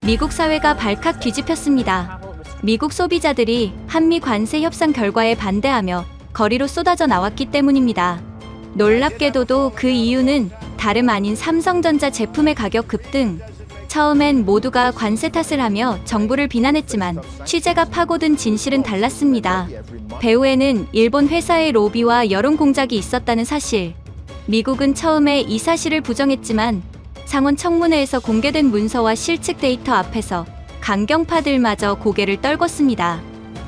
미국 사회가 발칵 뒤집혔습니다. 미국 소비자들이 한미 관세 협상 결과에 반대하며 거리로 쏟아져 나왔기 때문입니다. 놀랍게도도 그 이유는 다름 아닌 삼성전자 제품의 가격 급등. 처음엔 모두가 관세 탓을 하며 정부를 비난했지만 취재가 파고든 진실은 달랐습니다. 배후에는 일본 회사의 로비와 여론 공작이 있었다는 사실. 미국은 처음에 이 사실을 부정했지만 상원 청문회에서 공개된 문서와 실측 데이터 앞에서 강경파들마저 고개를 떨궜습니다.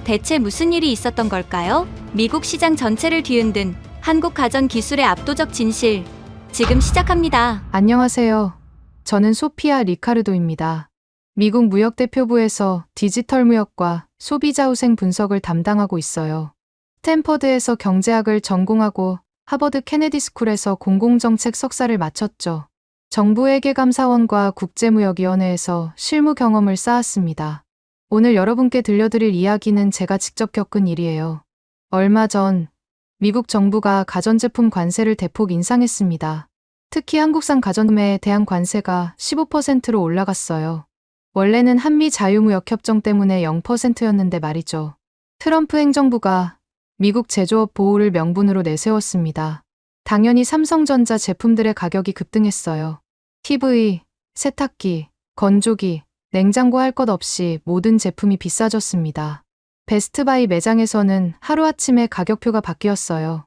대체 무슨 일이 있었던 걸까요? 미국 시장 전체를 뒤흔든 한국 가전 기술의 압도적 진실. 지금 시작합니다. 안녕하세요. 저는 소피아 리카르도입니다. 미국 무역대표부에서 디지털 무역과 소비자 후생 분석을 담당하고 있어요. 스탠퍼드에서 경제학을 전공하고 하버드 케네디 스쿨에서 공공정책 석사를 마쳤죠. 정부회계감사원과 국제무역위원회에서 실무 경험을 쌓았습니다. 오늘 여러분께 들려드릴 이야기는 제가 직접 겪은 일이에요. 얼마 전 미국 정부가 가전제품 관세를 대폭 인상했습니다. 특히 한국산 가전구매에 대한 관세가 15%로 올라갔어요. 원래는 한미 자유무역협정 때문에 0%였는데 말이죠. 트럼프 행정부가 미국 제조업 보호를 명분으로 내세웠습니다. 당연히 삼성전자 제품들의 가격이 급등했어요. TV, 세탁기, 건조기, 냉장고 할 것 없이 모든 제품이 비싸졌습니다. 베스트바이 매장에서는 하루아침에 가격표가 바뀌었어요.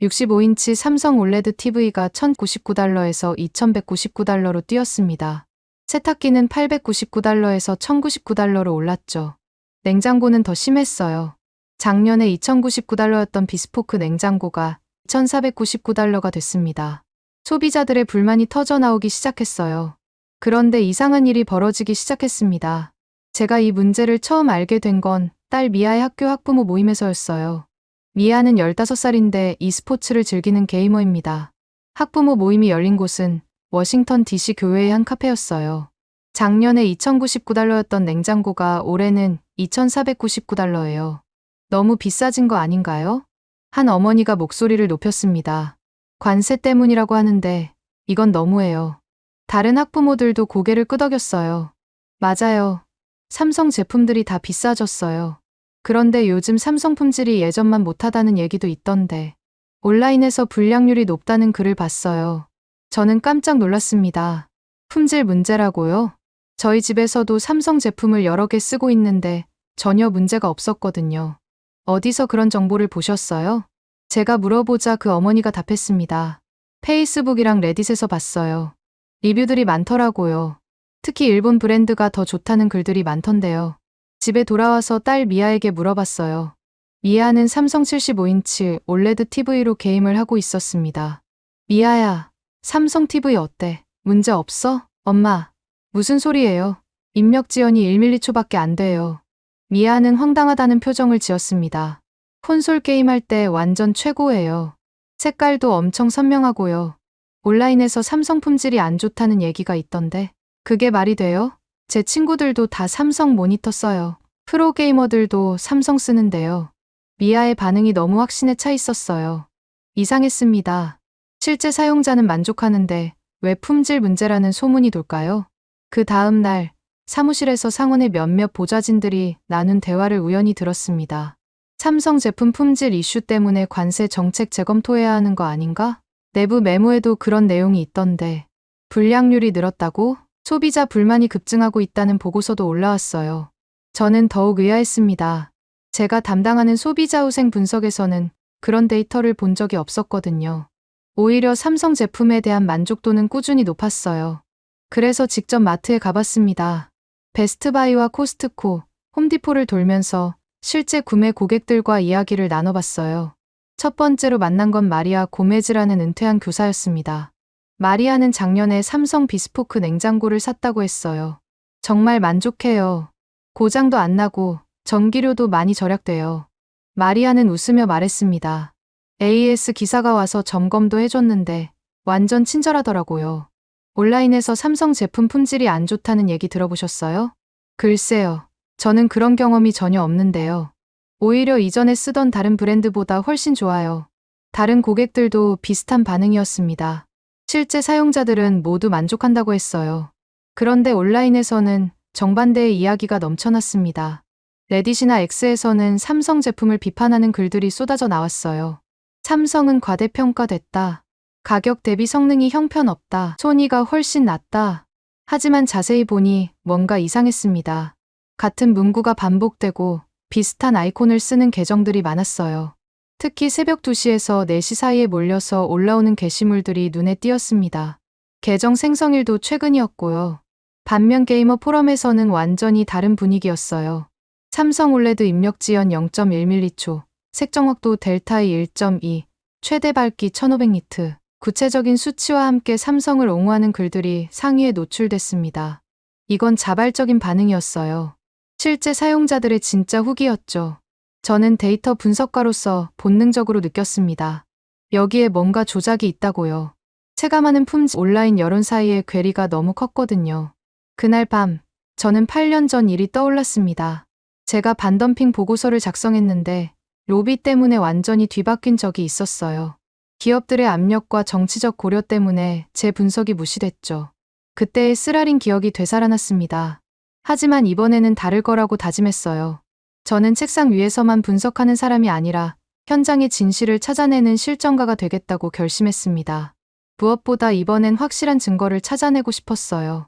65인치 삼성 올레드 TV가 1,099달러에서 2,199달러로 뛰었습니다. 세탁기는 899달러에서 1,099달러로 올랐죠. 냉장고는 더 심했어요. 작년에 2,099달러였던 비스포크 냉장고가 2,499달러가 됐습니다. 소비자들의 불만이 터져나오기 시작했어요. 그런데 이상한 일이 벌어지기 시작했습니다. 제가 이 문제를 처음 알게 된 건 딸 미아의 학교 학부모 모임에서였어요. 미아는 15살인데 e스포츠를 즐기는 게이머입니다. 학부모 모임이 열린 곳은 워싱턴 DC 교회의 한 카페였어요. 작년에 2,099달러였던 냉장고가 올해는 2,499달러예요. 너무 비싸진 거 아닌가요? 한 어머니가 목소리를 높였습니다. 관세 때문이라고 하는데 이건 너무해요. 다른 학부모들도 고개를 끄덕였어요. 맞아요. 삼성 제품들이 다 비싸졌어요. 그런데 요즘 삼성 품질이 예전만 못하다는 얘기도 있던데. 온라인에서 불량률이 높다는 글을 봤어요. 저는 깜짝 놀랐습니다. 품질 문제라고요? 저희 집에서도 삼성 제품을 여러 개 쓰고 있는데 전혀 문제가 없었거든요. 어디서 그런 정보를 보셨어요? 제가 물어보자 그 어머니가 답했습니다. 페이스북이랑 레딧에서 봤어요. 리뷰들이 많더라고요. 특히 일본 브랜드가 더 좋다는 글들이 많던데요. 집에 돌아와서 딸 미아에게 물어봤어요. 미아는 삼성 75인치 올레드 TV로 게임을 하고 있었습니다. 미아야, 삼성 TV 어때? 문제 없어? 엄마, 무슨 소리예요? 입력 지연이 1m초밖에 안 돼요. 미아는 황당하다는 표정을 지었습니다. 콘솔 게임할 때 완전 최고예요. 색깔도 엄청 선명하고요. 온라인에서 삼성 품질이 안 좋다는 얘기가 있던데 그게 말이 돼요? 제 친구들도 다 삼성 모니터 써요. 프로게이머들도 삼성 쓰는데요. 미아의 반응이 너무 확신에 차 있었어요. 이상했습니다. 실제 사용자는 만족하는데 왜 품질 문제라는 소문이 돌까요? 그 다음 날 사무실에서 상원의 몇몇 보좌진들이 나눈 대화를 우연히 들었습니다. 삼성 제품 품질 이슈 때문에 관세 정책 재검토해야 하는 거 아닌가? 내부 메모에도 그런 내용이 있던데. 불량률이 늘었다고? 소비자 불만이 급증하고 있다는 보고서도 올라왔어요. 저는 더욱 의아했습니다. 제가 담당하는 소비자 후생 분석에서는 그런 데이터를 본 적이 없었거든요. 오히려 삼성 제품에 대한 만족도는 꾸준히 높았어요. 그래서 직접 마트에 가봤습니다. 베스트바이와 코스트코, 홈디포를 돌면서 실제 구매 고객들과 이야기를 나눠봤어요. 첫 번째로 만난 건 마리아 고메즈라는 은퇴한 교사였습니다. 마리아는 작년에 삼성 비스포크 냉장고를 샀다고 했어요. 정말 만족해요. 고장도 안 나고 전기료도 많이 절약돼요. 마리아는 웃으며 말했습니다. AS 기사가 와서 점검도 해줬는데 완전 친절하더라고요. 온라인에서 삼성 제품 품질이 안 좋다는 얘기 들어보셨어요? 글쎄요. 저는 그런 경험이 전혀 없는데요. 오히려 이전에 쓰던 다른 브랜드보다 훨씬 좋아요. 다른 고객들도 비슷한 반응이었습니다. 실제 사용자들은 모두 만족한다고 했어요. 그런데 온라인에서는 정반대의 이야기가 넘쳐났습니다. 레딧이나 X에서는 삼성 제품을 비판하는 글들이 쏟아져 나왔어요. 삼성은 과대평가됐다. 가격 대비 성능이 형편없다. 소니가 훨씬 낫다. 하지만 자세히 보니 뭔가 이상했습니다. 같은 문구가 반복되고 비슷한 아이콘을 쓰는 계정들이 많았어요. 특히 새벽 2시에서 4시 사이에 몰려서 올라오는 게시물들이 눈에 띄었습니다. 계정 생성일도 최근이었고요. 반면 게이머 포럼에서는 완전히 다른 분위기였어요. 삼성 올레드 입력 지연 0.1ms, 색정 확도 델타 E 1.2, 최대 밝기 1500니트, 구체적인 수치와 함께 삼성을 옹호하는 글들이 상위에 노출됐습니다. 이건 자발적인 반응이었어요. 실제 사용자들의 진짜 후기였죠. 저는 데이터 분석가로서 본능적으로 느꼈습니다. 여기에 뭔가 조작이 있다고요. 체감하는 품질 온라인 여론 사이의 괴리가 너무 컸거든요. 그날 밤, 저는 8년 전 일이 떠올랐습니다. 제가 반덤핑 보고서를 작성했는데 로비 때문에 완전히 뒤바뀐 적이 있었어요. 기업들의 압력과 정치적 고려 때문에 제 분석이 무시됐죠. 그때의 쓰라린 기억이 되살아났습니다. 하지만 이번에는 다를 거라고 다짐했어요. 저는 책상 위에서만 분석하는 사람이 아니라 현장의 진실을 찾아내는 실전가가 되겠다고 결심했습니다. 무엇보다 이번엔 확실한 증거를 찾아내고 싶었어요.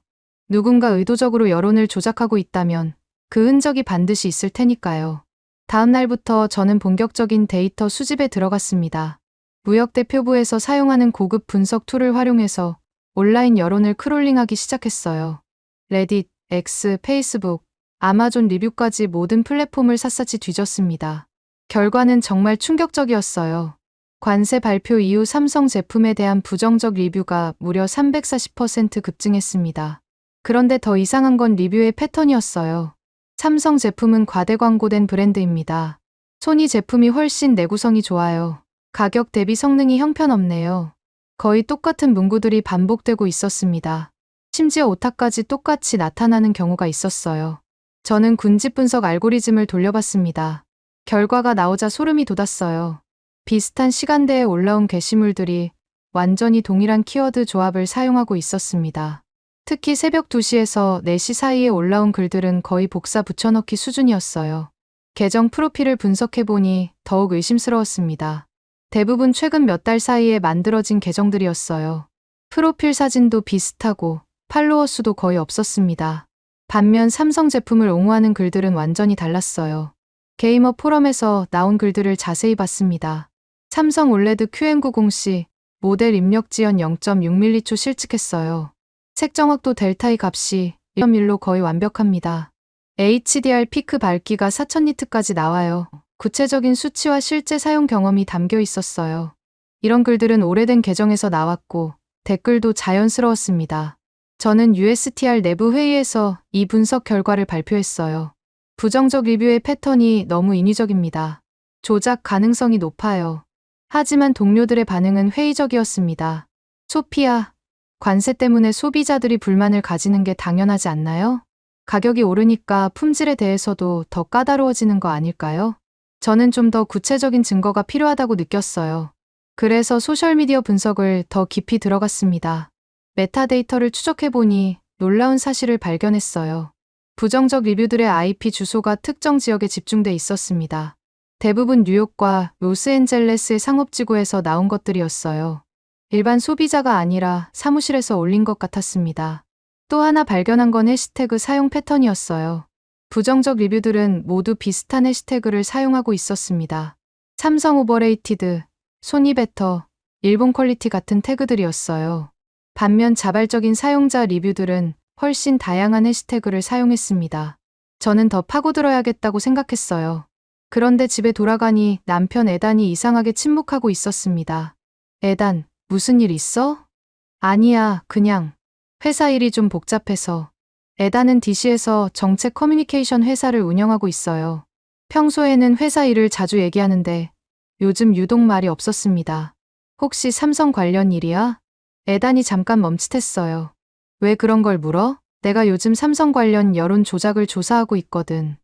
누군가 의도적으로 여론을 조작하고 있다면 그 흔적이 반드시 있을 테니까요. 다음 날부터 저는 본격적인 데이터 수집에 들어갔습니다. 무역대표부에서 사용하는 고급 분석 툴을 활용해서 온라인 여론을 크롤링하기 시작했어요. 레딧, X, 페이스북, 아마존 리뷰까지 모든 플랫폼을 샅샅이 뒤졌습니다. 결과는 정말 충격적이었어요. 관세 발표 이후 삼성 제품에 대한 부정적 리뷰가 무려 340% 급증했습니다. 그런데 더 이상한 건 리뷰의 패턴이었어요. 삼성 제품은 과대 광고된 브랜드입니다. 소니 제품이 훨씬 내구성이 좋아요. 가격 대비 성능이 형편없네요. 거의 똑같은 문구들이 반복되고 있었습니다. 심지어 오타까지 똑같이 나타나는 경우가 있었어요. 저는 군집 분석 알고리즘을 돌려봤습니다. 결과가 나오자 소름이 돋았어요. 비슷한 시간대에 올라온 게시물들이 완전히 동일한 키워드 조합을 사용하고 있었습니다. 특히 새벽 2시에서 4시 사이에 올라온 글들은 거의 복사 붙여넣기 수준이었어요. 계정 프로필을 분석해보니 더욱 의심스러웠습니다. 대부분 최근 몇 달 사이에 만들어진 계정들이었어요. 프로필 사진도 비슷하고 팔로워 수도 거의 없었습니다. 반면 삼성 제품을 옹호하는 글들은 완전히 달랐어요. 게이머 포럼에서 나온 글들을 자세히 봤습니다. 삼성 올레드 QM90C 모델 입력 지연 0.6ms 실측했어요. 색정 확도 델타 E 값이 1.1로 거의 완벽합니다. HDR 피크 밝기가 4000니트까지 나와요. 구체적인 수치와 실제 사용 경험이 담겨 있었어요. 이런 글들은 오래된 계정에서 나왔고 댓글도 자연스러웠습니다. 저는 USTR 내부 회의에서 이 분석 결과를 발표했어요. 부정적 리뷰의 패턴이 너무 인위적입니다. 조작 가능성이 높아요. 하지만 동료들의 반응은 회의적이었습니다. 소피아, 관세 때문에 소비자들이 불만을 가지는 게 당연하지 않나요? 가격이 오르니까 품질에 대해서도 더 까다로워지는 거 아닐까요? 저는 좀 더 구체적인 증거가 필요하다고 느꼈어요. 그래서 소셜미디어 분석을 더 깊이 들어갔습니다. 메타데이터를 추적해보니 놀라운 사실을 발견했어요. 부정적 리뷰들의 IP 주소가 특정 지역에 집중돼 있었습니다. 대부분 뉴욕과 로스앤젤레스의 상업지구에서 나온 것들이었어요. 일반 소비자가 아니라 사무실에서 올린 것 같았습니다. 또 하나 발견한 건 해시태그 사용 패턴이었어요. 부정적 리뷰들은 모두 비슷한 해시태그를 사용하고 있었습니다. 삼성 오버레이티드, 소니 베터, 일본 퀄리티 같은 태그들이었어요. 반면 자발적인 사용자 리뷰들은 훨씬 다양한 해시태그를 사용했습니다. 저는 더 파고들어야겠다고 생각했어요. 그런데 집에 돌아가니 남편 에단이 이상하게 침묵하고 있었습니다. 에단, 무슨 일 있어? 아니야, 그냥 회사 일이 좀 복잡해서. 에단은 DC에서 정책 커뮤니케이션 회사를 운영하고 있어요. 평소에는 회사 일을 자주 얘기하는데 요즘 유독 말이 없었습니다. 혹시 삼성 관련 일이야? 에단이 잠깐 멈칫했어요. 왜 그런 걸 물어? 내가 요즘 삼성 관련 여론 조작을 조사하고 있거든.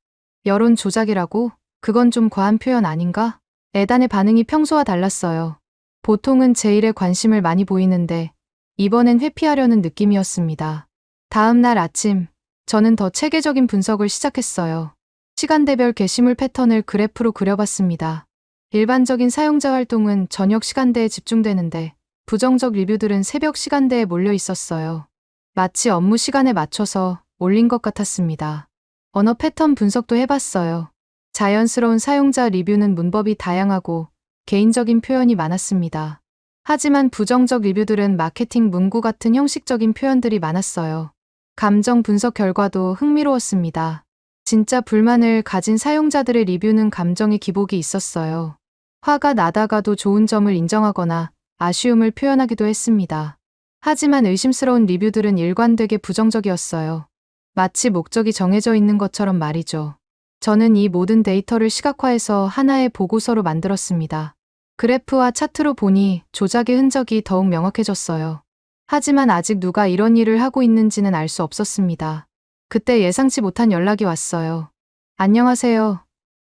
여론 조작이라고? 그건 좀 과한 표현 아닌가? 에단의 반응이 평소와 달랐어요. 보통은 제 일에 관심을 많이 보이는데 이번엔 회피하려는 느낌이었습니다. 다음 날 아침, 저는 더 체계적인 분석을 시작했어요. 시간대별 게시물 패턴을 그래프로 그려봤습니다. 일반적인 사용자 활동은 저녁 시간대에 집중되는데 부정적 리뷰들은 새벽 시간대에 몰려 있었어요. 마치 업무 시간에 맞춰서 올린 것 같았습니다. 언어 패턴 분석도 해봤어요. 자연스러운 사용자 리뷰는 문법이 다양하고 개인적인 표현이 많았습니다. 하지만 부정적 리뷰들은 마케팅 문구 같은 형식적인 표현들이 많았어요. 감정 분석 결과도 흥미로웠습니다. 진짜 불만을 가진 사용자들의 리뷰는 감정의 기복이 있었어요. 화가 나다가도 좋은 점을 인정하거나 아쉬움을 표현하기도 했습니다. 하지만 의심스러운 리뷰들은 일관되게 부정적이었어요. 마치 목적이 정해져 있는 것처럼 말이죠. 저는 이 모든 데이터를 시각화해서 하나의 보고서로 만들었습니다. 그래프와 차트로 보니 조작의 흔적이 더욱 명확해졌어요. 하지만 아직 누가 이런 일을 하고 있는지는 알 수 없었습니다. 그때 예상치 못한 연락이 왔어요. 안녕하세요.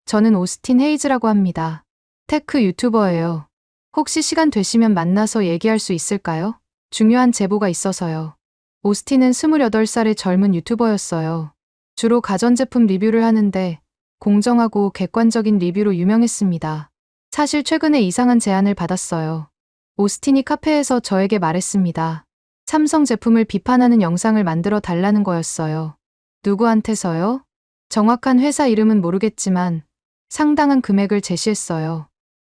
저는 오스틴 헤이즈라고 합니다. 테크 유튜버예요. 혹시 시간 되시면 만나서 얘기할 수 있을까요? 중요한 제보가 있어서요. 오스틴은 28살의 젊은 유튜버였어요. 주로 가전제품 리뷰를 하는데 공정하고 객관적인 리뷰로 유명했습니다. 사실 최근에 이상한 제안을 받았어요. 오스틴이 카페에서 저에게 말했습니다. 삼성 제품을 비판하는 영상을 만들어 달라는 거였어요. 누구한테서요? 정확한 회사 이름은 모르겠지만 상당한 금액을 제시했어요.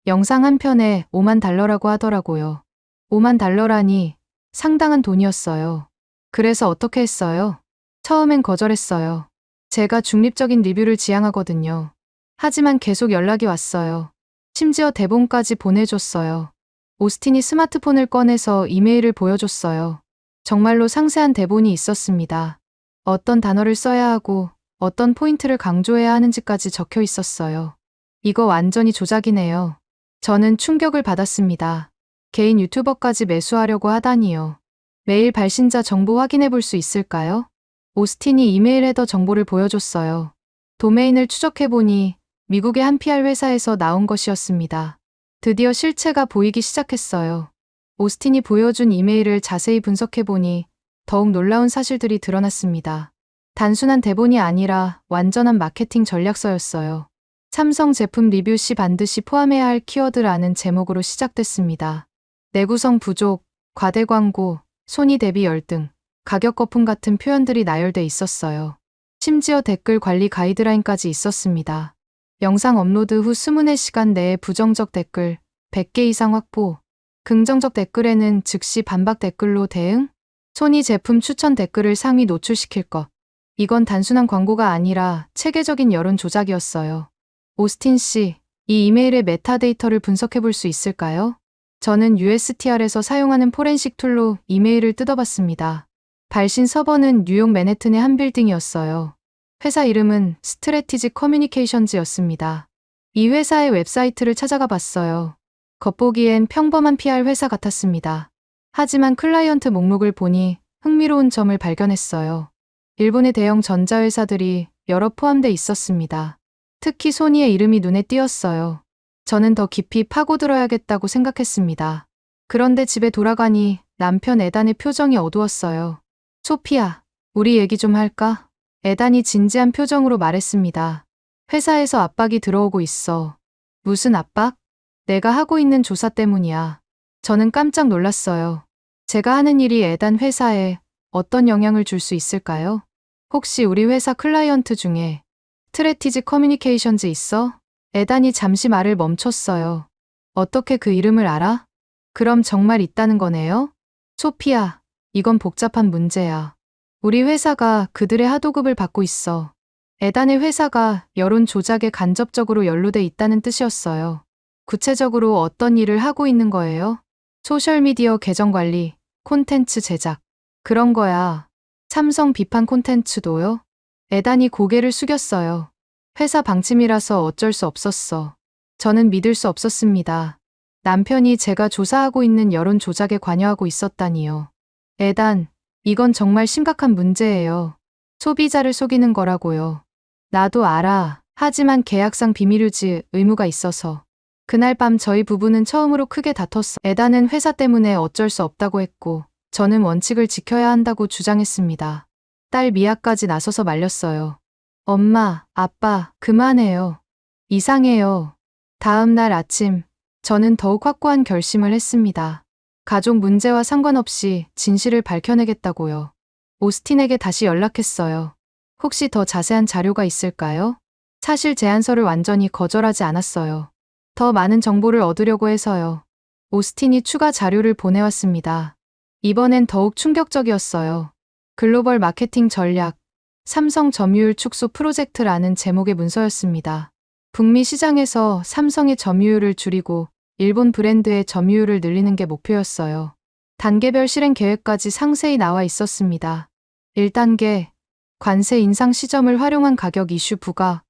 영상 한 편에 $50,000라고 하더라고요. $50,000라니 상당한 돈이었어요. 그래서 어떻게 했어요? 처음엔 거절했어요. 제가 중립적인 리뷰를 지향하거든요. 하지만 계속 연락이 왔어요. 심지어 대본까지 보내줬어요. 오스틴이 스마트폰을 꺼내서 이메일을 보여줬어요. 정말로 상세한 대본이 있었습니다. 어떤 단어를 써야 하고 어떤 포인트를 강조해야 하는지까지 적혀 있었어요. 이거 완전히 조작이네요. 저는 충격을 받았습니다. 개인 유튜버까지 매수하려고 하다니요. 메일 발신자 정보 확인해 볼 수 있을까요? 오스틴이 이메일 헤더 정보를 보여줬어요. 도메인을 추적해보니 미국의 한 PR 회사에서 나온 것이었습니다. 드디어 실체가 보이기 시작했어요. 오스틴이 보여준 이메일을 자세히 분석해보니 더욱 놀라운 사실들이 드러났습니다. 단순한 대본이 아니라 완전한 마케팅 전략서였어요. 삼성 제품 리뷰 시 반드시 포함해야 할 키워드라는 제목으로 시작됐습니다. 내구성 부족, 과대 광고, 손이 대비 열등, 가격 거품 같은 표현들이 나열돼 있었어요. 심지어 댓글 관리 가이드라인까지 있었습니다. 영상 업로드 후 24시간 내에 부정적 댓글 100개 이상 확보, 긍정적 댓글에는 즉시 반박 댓글로 대응, 소니 제품 추천 댓글을 상위 노출시킬 것. 이건 단순한 광고가 아니라 체계적인 여론 조작이었어요. 오스틴 씨, 이 이메일의 메타데이터를 분석해 볼 수 있을까요? 저는 USTR에서 사용하는 포렌식 툴로 이메일을 뜯어봤습니다. 발신 서버는 뉴욕 맨해튼의 한 빌딩이었어요. 회사 이름은 스트래티직 커뮤니케이션즈였습니다. 이 회사의 웹사이트를 찾아가 봤어요. 겉보기엔 평범한 PR 회사 같았습니다. 하지만 클라이언트 목록을 보니 흥미로운 점을 발견했어요. 일본의 대형 전자회사들이 여러 포함돼 있었습니다. 특히 소니의 이름이 눈에 띄었어요. 저는 더 깊이 파고들어야겠다고 생각했습니다. 그런데 집에 돌아가니 남편 에단의 표정이 어두웠어요. 소피야, 우리 얘기 좀 할까? 에단이 진지한 표정으로 말했습니다. 회사에서 압박이 들어오고 있어. 무슨 압박? 내가 하고 있는 조사 때문이야. 저는 깜짝 놀랐어요. 제가 하는 일이 에단 회사에 어떤 영향을 줄 수 있을까요? 혹시 우리 회사 클라이언트 중에 스트래티직 커뮤니케이션즈 있어? 에단이 잠시 말을 멈췄어요. 어떻게 그 이름을 알아? 그럼 정말 있다는 거네요? 소피야, 이건 복잡한 문제야. 우리 회사가 그들의 하도급을 받고 있어. 에단의 회사가 여론 조작에 간접적으로 연루돼 있다는 뜻이었어요. 구체적으로 어떤 일을 하고 있는 거예요? 소셜미디어 계정 관리, 콘텐츠 제작. 그런 거야. 삼성 비판 콘텐츠도요? 에단이 고개를 숙였어요. 회사 방침이라서 어쩔 수 없었어. 저는 믿을 수 없었습니다. 남편이 제가 조사하고 있는 여론 조작에 관여하고 있었다니요. 에단, 이건 정말 심각한 문제예요. 소비자를 속이는 거라고요. 나도 알아. 하지만 계약상 비밀 유지 의무가 있어서. 그날 밤 저희 부부는 처음으로 크게 다퉜어. 에단은 회사 때문에 어쩔 수 없다고 했고, 저는 원칙을 지켜야 한다고 주장했습니다. 딸 미아까지 나서서 말렸어요. 엄마, 아빠, 그만해요. 이상해요. 다음 날 아침, 저는 더욱 확고한 결심을 했습니다. 가족 문제와 상관없이 진실을 밝혀내겠다고요. 오스틴에게 다시 연락했어요. 혹시 더 자세한 자료가 있을까요? 사실 제안서를 완전히 거절하지 않았어요. 더 많은 정보를 얻으려고 해서요. 오스틴이 추가 자료를 보내왔습니다. 이번엔 더욱 충격적이었어요. 글로벌 마케팅 전략, 삼성 점유율 축소 프로젝트라는 제목의 문서였습니다. 북미 시장에서 삼성의 점유율을 줄이고 일본 브랜드의 점유율을 늘리는 게 목표였어요. 단계별 실행 계획까지 상세히 나와 있었습니다. 1단계, 관세 인상 시점을 활용한 가격 이슈 부과.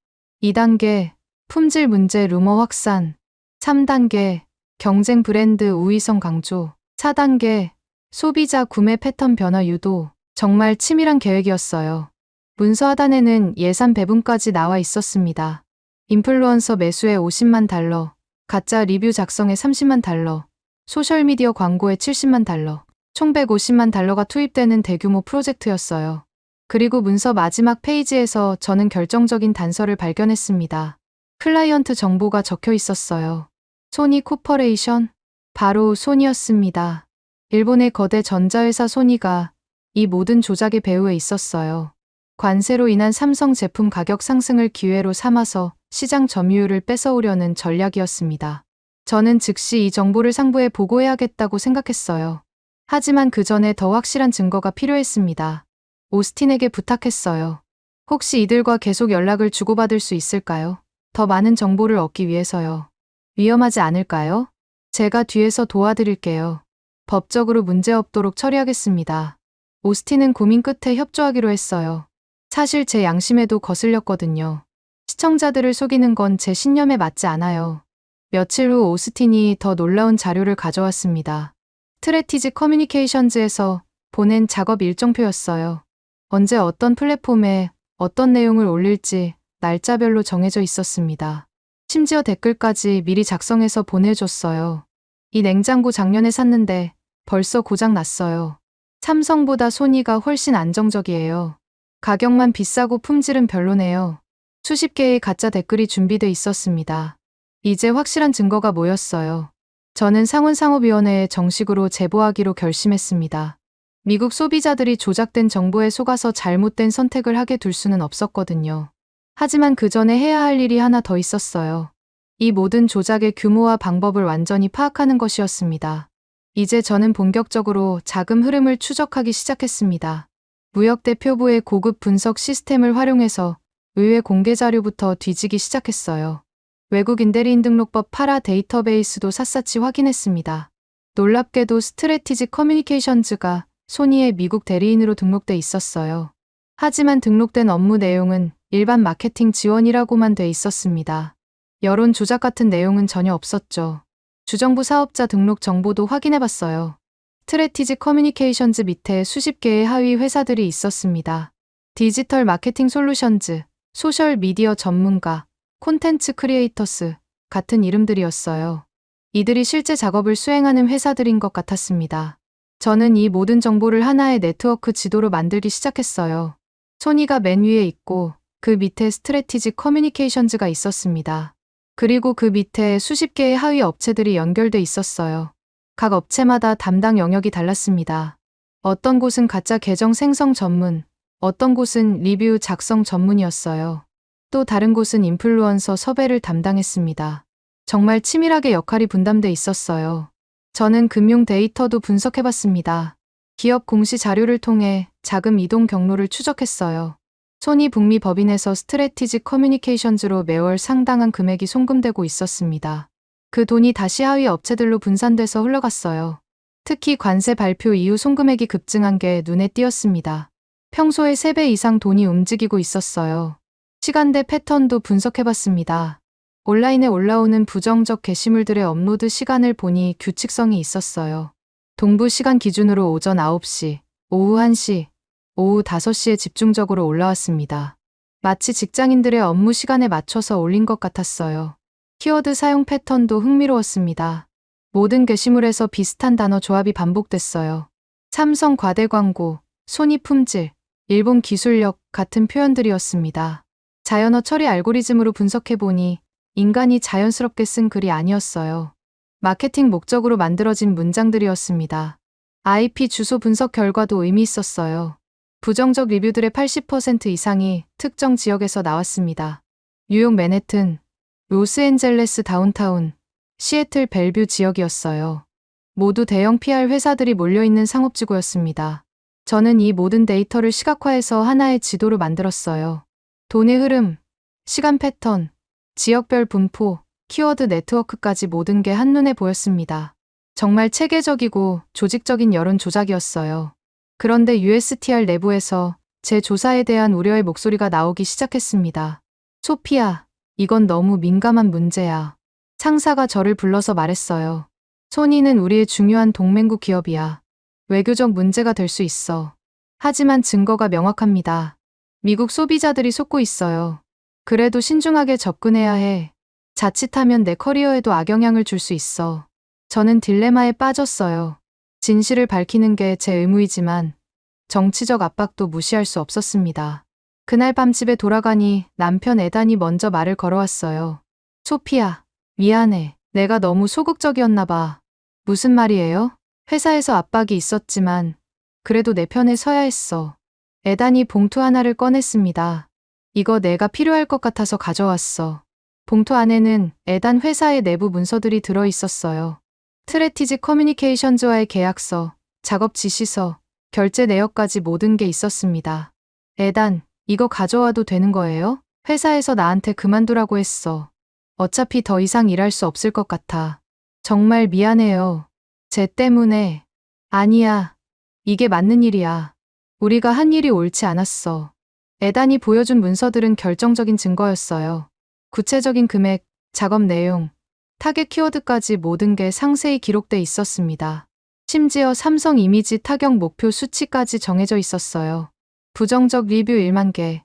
2단계, 품질 문제 루머 확산. 3단계, 경쟁 브랜드 우위성 강조. 4단계, 소비자 구매 패턴 변화 유도. 정말 치밀한 계획이었어요. 문서 하단에는 예산 배분까지 나와 있었습니다. 인플루언서 매수에 50만 달러, 가짜 리뷰 작성에 30만 달러, 소셜미디어 광고에 70만 달러, 총 150만 달러가 투입되는 대규모 프로젝트였어요. 그리고 문서 마지막 페이지에서 저는 결정적인 단서를 발견했습니다. 클라이언트 정보가 적혀 있었어요. 소니 코퍼레이션? 바로 소니였습니다. 일본의 거대 전자회사 소니가 이 모든 조작의 배후에 있었어요. 관세로 인한 삼성 제품 가격 상승을 기회로 삼아서 시장 점유율을 뺏어오려는 전략이었습니다. 저는 즉시 이 정보를 상부에 보고해야겠다고 생각했어요. 하지만 그 전에 더 확실한 증거가 필요했습니다. 오스틴에게 부탁했어요. 혹시 이들과 계속 연락을 주고받을 수 있을까요? 더 많은 정보를 얻기 위해서요. 위험하지 않을까요? 제가 뒤에서 도와드릴게요. 법적으로 문제없도록 처리하겠습니다. 오스틴은 고민 끝에 협조하기로 했어요. 사실 제 양심에도 거슬렸거든요. 시청자들을 속이는 건 제 신념에 맞지 않아요. 며칠 후 오스틴이 더 놀라운 자료를 가져왔습니다. 스트래티지 커뮤니케이션즈에서 보낸 작업 일정표였어요. 언제 어떤 플랫폼에 어떤 내용을 올릴지 날짜별로 정해져 있었습니다. 심지어 댓글까지 미리 작성해서 보내줬어요. 이 냉장고 작년에 샀는데 벌써 고장 났어요. 삼성보다 소니가 훨씬 안정적이에요. 가격만 비싸고 품질은 별로네요. 수십 개의 가짜 댓글이 준비돼 있었습니다. 이제 확실한 증거가 모였어요. 저는 상훈상업위원회에 정식으로 제보하기로 결심했습니다. 미국 소비자들이 조작된 정보에 속아서 잘못된 선택을 하게 둘 수는 없었거든요. 하지만 그 전에 해야 할 일이 하나 더 있었어요. 이 모든 조작의 규모와 방법을 완전히 파악하는 것이었습니다. 이제 저는 본격적으로 자금 흐름을 추적하기 시작했습니다. 무역대표부의 고급 분석 시스템을 활용해서 의회 공개 자료부터 뒤지기 시작했어요. 외국 인대리인 등록법 파라 데이터베이스도 샅샅이 확인했습니다. 놀랍게도 스트래티지 커뮤니케이션즈가 소니의 미국 대리인으로 등록돼 있었어요. 하지만 등록된 업무 내용은 일반 마케팅 지원이라고만 돼 있었습니다. 여론 조작 같은 내용은 전혀 없었죠. 주정부 사업자 등록 정보도 확인해봤어요. 스트래티지 커뮤니케이션즈 밑에 수십 개의 하위 회사들이 있었습니다. 디지털 마케팅 솔루션즈, 소셜 미디어 전문가, 콘텐츠 크리에이터스 같은 이름들이었어요. 이들이 실제 작업을 수행하는 회사들인 것 같았습니다. 저는 이 모든 정보를 하나의 네트워크 지도로 만들기 시작했어요. 소니가 맨 위에 있고 그 밑에 스트래티지 커뮤니케이션즈가 있었습니다. 그리고 그 밑에 수십 개의 하위 업체들이 연결돼 있었어요. 각 업체마다 담당 영역이 달랐습니다. 어떤 곳은 가짜 계정 생성 전문, 어떤 곳은 리뷰 작성 전문이었어요. 또 다른 곳은 인플루언서 섭외를 담당했습니다. 정말 치밀하게 역할이 분담돼 있었어요. 저는 금융 데이터도 분석해봤습니다. 기업 공시 자료를 통해 자금 이동 경로를 추적했어요. 소니 북미 법인에서 스트래티지 커뮤니케이션즈로 매월 상당한 금액이 송금되고 있었습니다. 그 돈이 다시 하위 업체들로 분산돼서 흘러갔어요. 특히 관세 발표 이후 송금액이 급증한 게 눈에 띄었습니다. 평소에 3배 이상 돈이 움직이고 있었어요. 시간대 패턴도 분석해봤습니다. 온라인에 올라오는 부정적 게시물들의 업로드 시간을 보니 규칙성이 있었어요. 동부 시간 기준으로 오전 9시, 오후 1시, 오후 5시에 집중적으로 올라왔습니다. 마치 직장인들의 업무 시간에 맞춰서 올린 것 같았어요. 키워드 사용 패턴도 흥미로웠습니다. 모든 게시물에서 비슷한 단어 조합이 반복됐어요. 삼성 과대 광고, 소니 품질, 일본 기술력 같은 표현들이었습니다. 자연어 처리 알고리즘으로 분석해보니 인간이 자연스럽게 쓴 글이 아니었어요. 마케팅 목적으로 만들어진 문장들이었습니다. IP 주소 분석 결과도 의미 있었어요. 부정적 리뷰들의 80% 이상이 특정 지역에서 나왔습니다. 뉴욕 맨해튼, 로스앤젤레스 다운타운, 시애틀 벨뷰 지역이었어요. 모두 대형 PR 회사들이 몰려있는 상업지구였습니다. 저는 이 모든 데이터를 시각화해서 하나의 지도로 만들었어요. 돈의 흐름, 시간 패턴, 지역별 분포, 키워드 네트워크까지 모든 게 한눈에 보였습니다. 정말 체계적이고 조직적인 여론 조작이었어요. 그런데 USTR 내부에서 제 조사에 대한 우려의 목소리가 나오기 시작했습니다. 소피아, 이건 너무 민감한 문제야. 상사가 저를 불러서 말했어요. 소니는 우리의 중요한 동맹국 기업이야. 외교적 문제가 될 수 있어. 하지만 증거가 명확합니다. 미국 소비자들이 속고 있어요. 그래도 신중하게 접근해야 해. 자칫하면 내 커리어에도 악영향을 줄 수 있어. 저는 딜레마에 빠졌어요. 진실을 밝히는 게 제 의무이지만 정치적 압박도 무시할 수 없었습니다. 그날 밤 집에 돌아가니 남편 에단이 먼저 말을 걸어왔어요. 소피아, 미안해. 내가 너무 소극적이었나 봐. 무슨 말이에요? 회사에서 압박이 있었지만 그래도 내 편에 서야 했어. 에단이 봉투 하나를 꺼냈습니다. 이거 내가 필요할 것 같아서 가져왔어. 봉투 안에는 에단 회사의 내부 문서들이 들어 있었어요. 트레티지 커뮤니케이션즈와의 계약서, 작업 지시서, 결제 내역까지 모든 게 있었습니다. 에단, 이거 가져와도 되는 거예요? 회사에서 나한테 그만두라고 했어. 어차피 더 이상 일할 수 없을 것 같아. 정말 미안해요. 쟤 때문에. 아니야. 이게 맞는 일이야. 우리가 한 일이 옳지 않았어. 에단이 보여준 문서들은 결정적인 증거였어요. 구체적인 금액, 작업 내용, 타겟 키워드까지 모든 게 상세히 기록돼 있었습니다. 심지어 삼성 이미지 타격 목표 수치까지 정해져 있었어요. 부정적 리뷰 1만 개,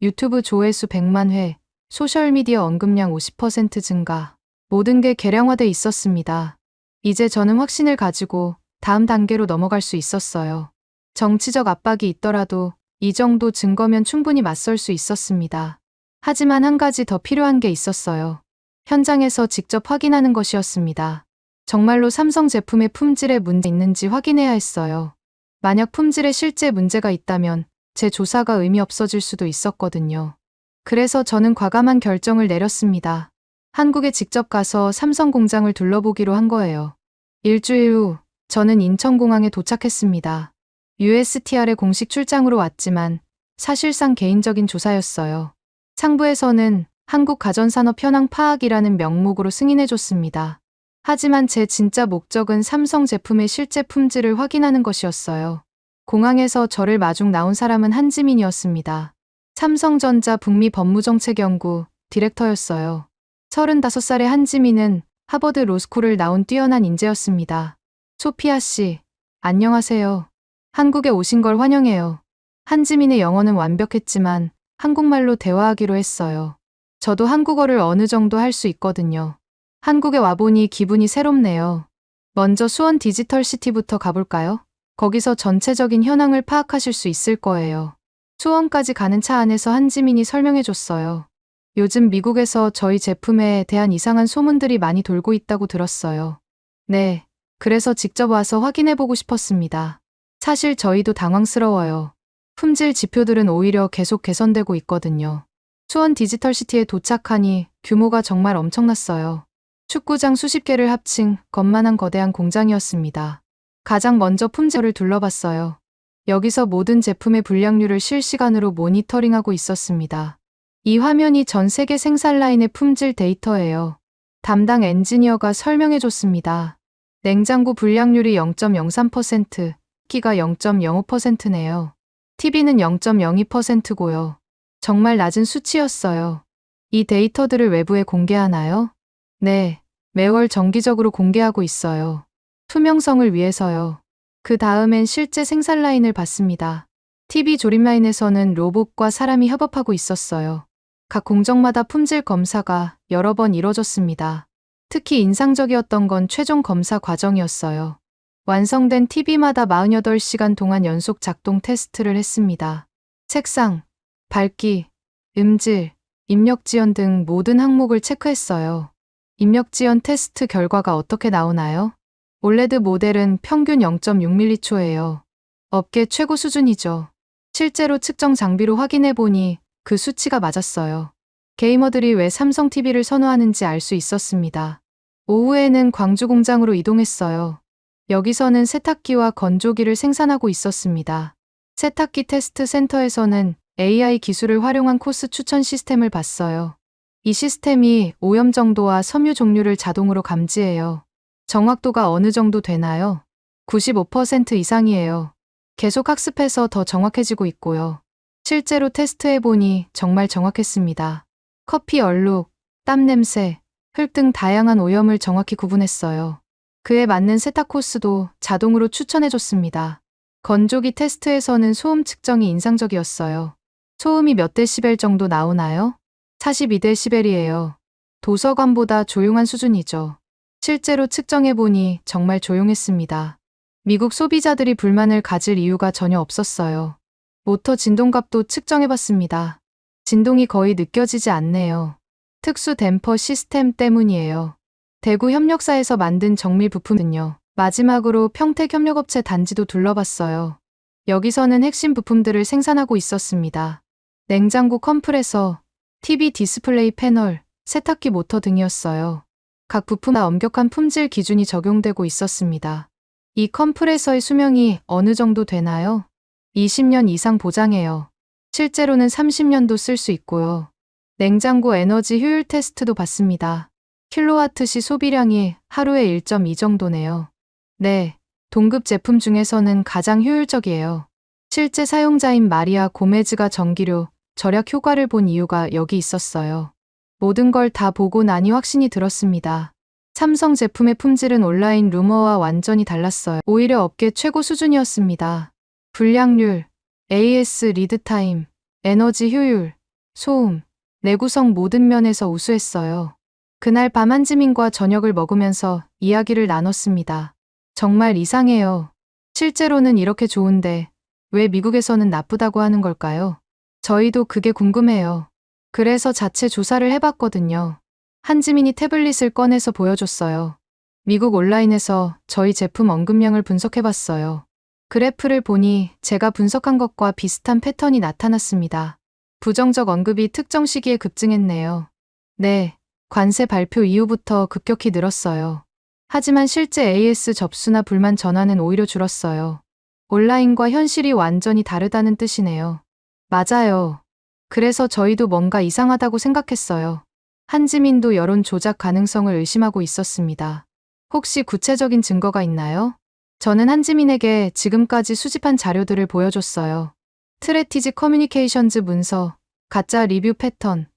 유튜브 조회수 100만 회, 소셜미디어 언급량 50% 증가. 모든 게 계량화돼 있었습니다. 이제 저는 확신을 가지고 다음 단계로 넘어갈 수 있었어요. 정치적 압박이 있더라도 이 정도 증거면 충분히 맞설 수 있었습니다. 하지만 한 가지 더 필요한 게 있었어요. 현장에서 직접 확인하는 것이었습니다. 정말로 삼성 제품의 품질에 문제 있는지 확인해야 했어요. 만약 품질에 실제 문제가 있다면 제 조사가 의미 없어질 수도 있었거든요. 그래서 저는 과감한 결정을 내렸습니다. 한국에 직접 가서 삼성 공장을 둘러보기로 한 거예요. 일주일 후 저는 인천공항에 도착했습니다. USTR의 공식 출장으로 왔지만 사실상 개인적인 조사였어요. 상부에서는 한국 가전산업 현황 파악이라는 명목으로 승인해줬습니다. 하지만 제 진짜 목적은 삼성 제품의 실제 품질을 확인하는 것이었어요. 공항에서 저를 마중 나온 사람은 한지민이었습니다. 삼성전자 북미 법무정책연구 디렉터였어요. 35살의 한지민은 하버드 로스쿨을 나온 뛰어난 인재였습니다. 소피아 씨, 안녕하세요. 한국에 오신 걸 환영해요. 한지민의 영어는 완벽했지만 한국말로 대화하기로 했어요. 저도 한국어를 어느 정도 할 수 있거든요. 한국에 와보니 기분이 새롭네요. 먼저 수원 디지털시티부터 가볼까요? 거기서 전체적인 현황을 파악하실 수 있을 거예요. 수원까지 가는 차 안에서 한지민이 설명해줬어요. 요즘 미국에서 저희 제품에 대한 이상한 소문들이 많이 돌고 있다고 들었어요. 네, 그래서 직접 와서 확인해보고 싶었습니다. 사실 저희도 당황스러워요. 품질 지표들은 오히려 계속 개선되고 있거든요. 수원 디지털시티에 도착하니 규모가 정말 엄청났어요. 축구장 수십 개를 합친 것만한 거대한 공장이었습니다. 가장 먼저 품질을 둘러봤어요. 여기서 모든 제품의 불량률을 실시간으로 모니터링하고 있었습니다. 이 화면이 전 세계 생산 라인의 품질 데이터예요. 담당 엔지니어가 설명해줬습니다. 냉장고 불량률이 0.03%, 키가 0.05%네요. TV는 0.02%고요. 정말 낮은 수치였어요. 이 데이터들을 외부에 공개하나요? 네, 매월 정기적으로 공개하고 있어요. 투명성을 위해서요. 그 다음엔 실제 생산 라인을 봤습니다. TV 조립 라인에서는 로봇과 사람이 협업하고 있었어요. 각 공정마다 품질 검사가 여러 번 이뤄졌습니다. 특히 인상적이었던 건 최종 검사 과정이었어요. 완성된 TV마다 48시간 동안 연속 작동 테스트를 했습니다. 색상, 밝기, 음질, 입력 지연 등 모든 항목을 체크했어요. 입력 지연 테스트 결과가 어떻게 나오나요? 올레드 모델은 평균 0.6mHz예요. 업계 최고 수준이죠. 실제로 측정 장비로 확인해 보니 그 수치가 맞았어요. 게이머들이 왜 삼성 TV를 선호하는지 알 수 있었습니다. 오후에는 광주 공장으로 이동했어요. 여기서는 세탁기와 건조기를 생산하고 있었습니다. 세탁기 테스트 센터에서는 AI 기술을 활용한 코스 추천 시스템을 봤어요. 이 시스템이 오염 정도와 섬유 종류를 자동으로 감지해요. 정확도가 어느 정도 되나요? 95% 이상이에요. 계속 학습해서 더 정확해지고 있고요. 실제로 테스트해보니 정말 정확했습니다. 커피 얼룩, 땀 냄새, 흙 등 다양한 오염을 정확히 구분했어요. 그에 맞는 세탁 코스도 자동으로 추천해줬습니다. 건조기 테스트에서는 소음 측정이 인상적이었어요. 소음이 몇 데시벨 정도 나오나요? 42데시벨이에요. 도서관보다 조용한 수준이죠. 실제로 측정해보니 정말 조용했습니다. 미국 소비자들이 불만을 가질 이유가 전혀 없었어요. 모터 진동값도 측정해봤습니다. 진동이 거의 느껴지지 않네요. 특수 댐퍼 시스템 때문이에요. 대구 협력사에서 만든 정밀 부품은요. 마지막으로 평택협력업체 단지도 둘러봤어요. 여기서는 핵심 부품들을 생산하고 있었습니다. 냉장고 컴프레서, TV 디스플레이 패널, 세탁기 모터 등이었어요. 각 부품마다 엄격한 품질 기준이 적용되고 있었습니다. 이 컴프레서의 수명이 어느 정도 되나요? 20년 이상 보장해요. 실제로는 30년도 쓸 수 있고요. 냉장고 에너지 효율 테스트도 봤습니다. 킬로와트시 소비량이 하루에 1.2 정도네요. 네, 동급 제품 중에서는 가장 효율적이에요. 실제 사용자인 마리아 고메즈가 전기료 절약 효과를 본 이유가 여기 있었어요. 모든 걸 다 보고 나니 확신이 들었습니다. 삼성 제품의 품질은 온라인 루머와 완전히 달랐어요. 오히려 업계 최고 수준이었습니다. 불량률, AS 리드타임, 에너지 효율, 소음, 내구성 모든 면에서 우수했어요. 그날 밤 한지민과 저녁을 먹으면서 이야기를 나눴습니다. 정말 이상해요. 실제로는 이렇게 좋은데 왜 미국에서는 나쁘다고 하는 걸까요? 저희도 그게 궁금해요. 그래서 자체 조사를 해봤거든요. 한지민이 태블릿을 꺼내서 보여줬어요. 미국 온라인에서 저희 제품 언급량을 분석해봤어요. 그래프를 보니 제가 분석한 것과 비슷한 패턴이 나타났습니다. 부정적 언급이 특정 시기에 급증했네요. 네, 관세 발표 이후부터 급격히 늘었어요. 하지만 실제 AS 접수나 불만 전화는 오히려 줄었어요. 온라인과 현실이 완전히 다르다는 뜻이네요. 맞아요. 그래서 저희도 뭔가 이상하다고 생각했어요. 한지민도 여론 조작 가능성을 의심하고 있었습니다. 혹시 구체적인 증거가 있나요? 저는 한지민에게 지금까지 수집한 자료들을 보여줬어요. 트레티지 커뮤니케이션즈 문서, 가짜 리뷰 패턴,